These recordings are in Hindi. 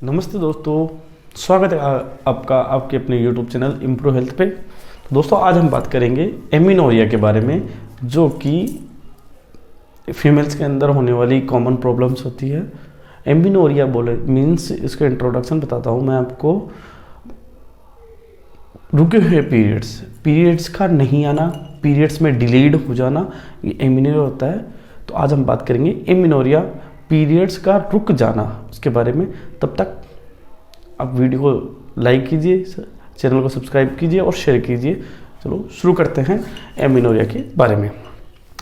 नमस्ते दोस्तों, स्वागत है आपका आपके अपने YouTube चैनल इम्प्रूव हेल्थ पे। तो दोस्तों आज हम बात करेंगे एमिनोरिया के बारे में, जो कि फीमेल्स के अंदर होने वाली कॉमन प्रॉब्लम्स होती है। एमिनोरिया बोले मीन्स, इसका इंट्रोडक्शन बताता हूँ मैं आपको। रुके हुए पीरियड्स का नहीं आना, पीरियड्स में डिलेड हो जाना, ये एमिनोरिया होता है। तो आज हम बात करेंगे एमिनोरिया, पीरियड्स का रुक जाना, उसके बारे में। तब तक आप वीडियो को लाइक कीजिए, चैनल को सब्सक्राइब कीजिए और शेयर कीजिए। चलो शुरू करते हैं एमिनोरिया के बारे में।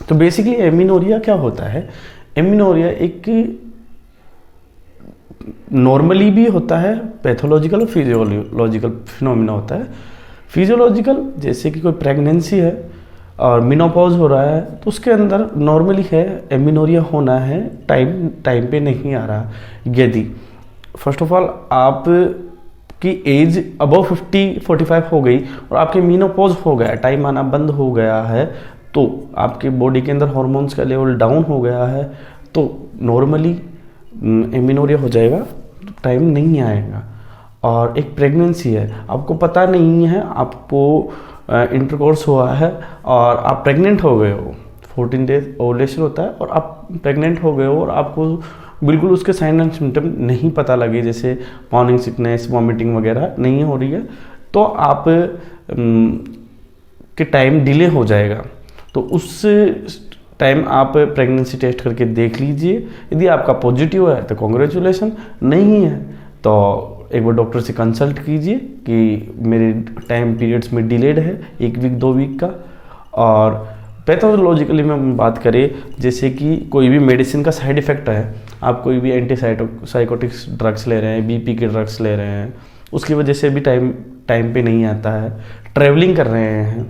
तो बेसिकली एमिनोरिया क्या होता है? एमिनोरिया एक नॉर्मली भी होता है, पैथोलॉजिकल और फिजियोलॉजिकल फिनोमिना होता है। फिजियोलॉजिकल जैसे कि कोई प्रेगनेंसी है और मेनोपॉज हो रहा है, तो उसके अंदर नॉर्मली है एमिनोरिया होना है, टाइम पे नहीं आ रहा। यदि फर्स्ट ऑफ ऑल आप की एज अबव 50-45 हो गई और आपके मेनोपॉज हो गया, टाइम आना बंद हो गया है, तो आपके बॉडी के अंदर हार्मोन्स का लेवल डाउन हो गया है, तो नॉर्मली एमिनोरिया हो जाएगा, टाइम नहीं आएगा। और एक प्रेगनेंसी है, आपको पता नहीं है, आपको इंटरकोर्स हुआ है और आप प्रेग्नेंट हो गए हो, 14 डेज ओवुलेशन होता है और आप प्रेग्नेंट हो गए हो और आपको बिल्कुल उसके साइन एंड सिम्टम नहीं पता लगे, जैसे मॉर्निंग सिकनेस, वॉमिटिंग वगैरह नहीं हो रही है, तो आप के टाइम डिले हो जाएगा। तो उस टाइम आप प्रेगनेंसी टेस्ट करके देख लीजिए। यदि आपका पॉजिटिव है तो कॉन्ग्रेचुलेसन, नहीं है तो एक बार डॉक्टर से कंसल्ट कीजिए कि मेरे टाइम पीरियड्स में डिलेड है 1 वीक 2 वीक का। और पैथोलॉजिकली में हम बात करें, जैसे कि कोई भी मेडिसिन का साइड इफ़ेक्ट है, आप कोई भी साइकोटिक्स ड्रग्स ले रहे हैं, बीपी के ड्रग्स ले रहे हैं, उसकी वजह से भी टाइम पे नहीं आता है। ट्रैवलिंग कर रहे हैं,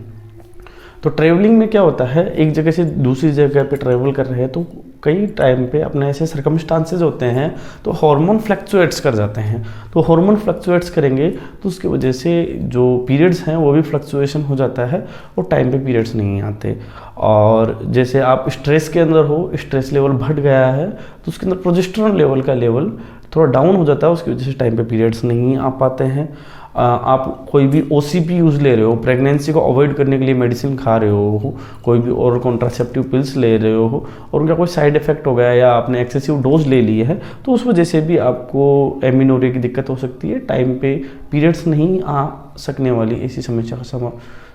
तो ट्रैवलिंग में क्या होता है, एक जगह से दूसरी जगह पे ट्रैवल कर रहे हैं, तो कई टाइम पे अपने ऐसे सर्कमस्टांसेस होते हैं, तो हार्मोन फ्लक्चुएट्स कर जाते हैं। तो हार्मोन फ्लक्चुएट्स करेंगे तो उसकी वजह से जो पीरियड्स हैं वो भी फ्लक्चुएशन हो जाता है और टाइम पे पीरियड्स नहीं आते। और जैसे आप स्ट्रेस के अंदर हो, स्ट्रेस लेवल बढ़ गया है, तो उसके अंदर प्रोजेस्टेरोन लेवल का लेवल थोड़ा डाउन हो जाता है, उसकी वजह से टाइम पे पीरियड्स नहीं आ पाते हैं। आप कोई भी ओसीपी यूज़ ले रहे हो, प्रेगनेंसी को अवॉइड करने के लिए मेडिसिन खा रहे हो, कोई भी और कॉन्ट्रासेप्टिव पिल्स ले रहे हो और उनका कोई साइड इफेक्ट हो गया या आपने एक्सेसिव डोज ले ली है, तो उस वजह से भी आपको एमिनोरिया की दिक्कत हो सकती है। टाइम पे पीरियड्स नहीं आ सकने वाली ऐसी समस्या का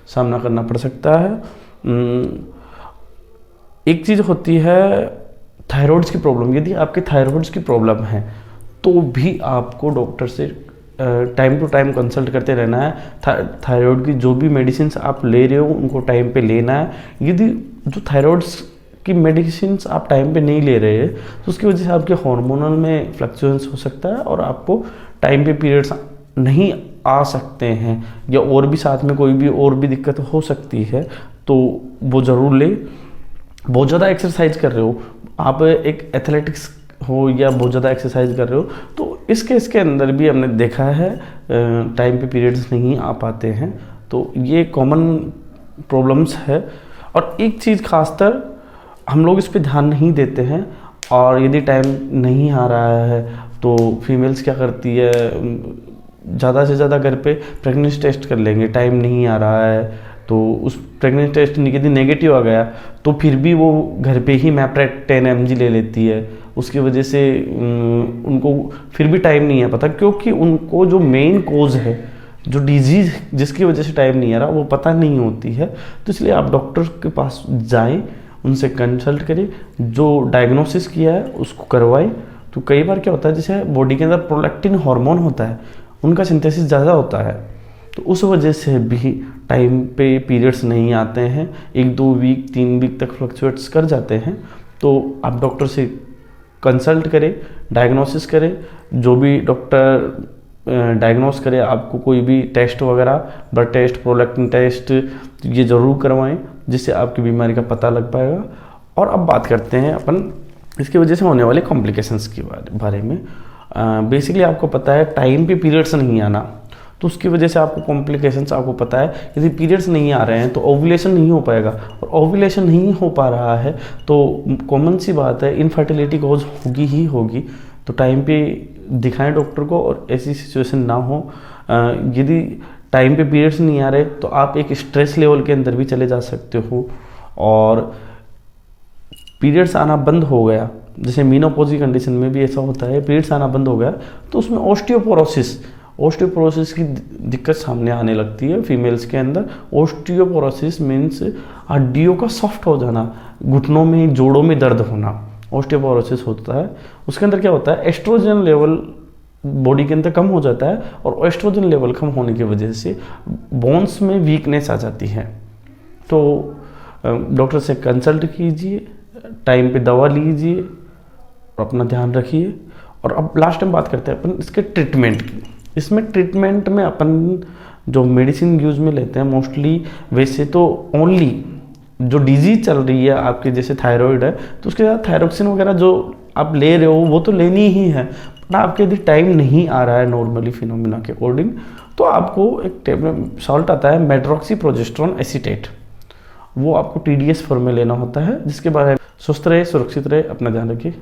सामना करना पड़ सकता है। एक चीज़ होती है थायराइड्स की प्रॉब्लम। यदि आपके थायराइड्स की प्रॉब्लम है तो भी आपको डॉक्टर से टाइम टू टाइम कंसल्ट करते रहना है। थायराइड की जो भी मेडिसिन आप ले रहे हो उनको टाइम पे लेना है। यदि जो थायराइड्स की मेडिसिन आप टाइम पे नहीं ले रहे हैं तो उसकी वजह से आपके हार्मोनल में फ्लक्चुएशंस हो सकता है और आपको टाइम पे पीरियड्स नहीं आ सकते हैं, या और भी साथ में कोई भी और भी दिक्कत हो सकती है, तो वो ज़रूर ले। बहुत ज़्यादा एक्सरसाइज कर रहे हो आप, एक एथलेटिक्स हो या बहुत ज़्यादा एक्सरसाइज कर रहे हो, तो इस केस के अंदर भी हमने देखा है टाइम पे पीरियड्स नहीं आ पाते हैं। तो ये कॉमन प्रॉब्लम्स है। और एक चीज़ खासकर हम लोग इस पे ध्यान नहीं देते हैं, और यदि टाइम नहीं आ रहा है तो फीमेल्स क्या करती है, ज़्यादा से ज़्यादा घर पे प्रेगनेंसी टेस्ट कर लेंगे, टाइम नहीं आ रहा है तो उस प्रेगनेंसी टेस्ट यदि नेगेटिव आ गया तो फिर भी वो घर पे ही मैप्रेट 10 mg ले लेती है। उसकी वजह से उनको फिर भी टाइम नहीं है पता, क्योंकि उनको जो मेन कोज है, जो डिजीज़ जिसकी वजह से टाइम नहीं आ रहा, वो पता नहीं होती है। तो इसलिए आप डॉक्टर के पास जाएं, उनसे कंसल्ट करें, जो डायग्नोसिस किया है उसको करवाएं। तो कई बार क्या होता है, जैसे बॉडी के अंदर प्रोलैक्टिन हार्मोन होता है, उनका सिंथेसिस ज़्यादा होता है, तो उस वजह से भी टाइम पे पीरियड्स नहीं आते हैं, 1-2 वीक 3 वीक तक फ्लक्चुएट्स कर जाते हैं। तो आप डॉक्टर से कंसल्ट करें, डायग्नोसिस करें, जो भी डॉक्टर डायग्नोस करे, आपको कोई भी टेस्ट वगैरह, ब्लड टेस्ट, प्रोलैक्टिन टेस्ट, ये ज़रूर करवाएं, जिससे आपकी बीमारी का पता लग पाएगा। और अब बात करते हैं अपन इसकी वजह से होने वाले कॉम्प्लिकेशंस के बारे में। बेसिकली आपको पता है टाइम पे पीरियड्स नहीं आना, तो उसकी वजह से आपको कॉम्प्लिकेशंस आपको पता है। यदि पीरियड्स नहीं आ रहे हैं तो ओव्यूलेशन नहीं हो पाएगा, और ओव्यूलेशन नहीं हो पा रहा है तो कॉमन सी बात है इनफर्टिलिटी कॉज होगी ही होगी। तो टाइम पे दिखाएं डॉक्टर को, और ऐसी सिचुएशन ना हो। यदि टाइम पे पीरियड्स नहीं आ रहे तो आप एक स्ट्रेस लेवल के अंदर भी चले जा सकते हो। और पीरियड्स आना बंद हो गया, जैसे मीनोपॉज की कंडीशन में भी ऐसा होता है, पीरियड्स आना बंद हो गया तो उसमें ओस्टियोपोरोसिस की दिक्कत सामने आने लगती है फीमेल्स के अंदर। ओस्टियोपोरोसिस मीन्स हड्डियों का सॉफ्ट हो जाना, घुटनों में जोड़ों में दर्द होना, ओस्टियोपोरोसिस होता है। उसके अंदर क्या होता है, एस्ट्रोजन लेवल बॉडी के अंदर कम हो जाता है, और एस्ट्रोजन लेवल कम होने की वजह से बोन्स में वीकनेस आ जाती है। तो डॉक्टर से कंसल्ट कीजिए, टाइम पे दवा लीजिए और अपना ध्यान रखिए। और अब लास्ट टाइम बात करते हैं अपन इसके ट्रीटमेंट की। इसमें ट्रीटमेंट में अपन जो मेडिसिन यूज़ में लेते हैं मोस्टली, वैसे तो ओनली जो डिजीज चल रही है आपके, जैसे थायराइड है तो उसके साथ थायरोक्सिन वगैरह जो आप ले रहे हो वो तो लेनी ही है। बट आपके यदि टाइम नहीं आ रहा है नॉर्मली फिनोमिना के अकॉर्डिंग, तो आपको एक सॉल्ट आता है मेट्रोक्सीप्रोजेस्टेरोन एसीटेट, वो आपको TDS फॉर्म में लेना होता है। जिसके बारे में स्वस्थ रहे, सुरक्षित रहे, अपना ध्यान रखिए।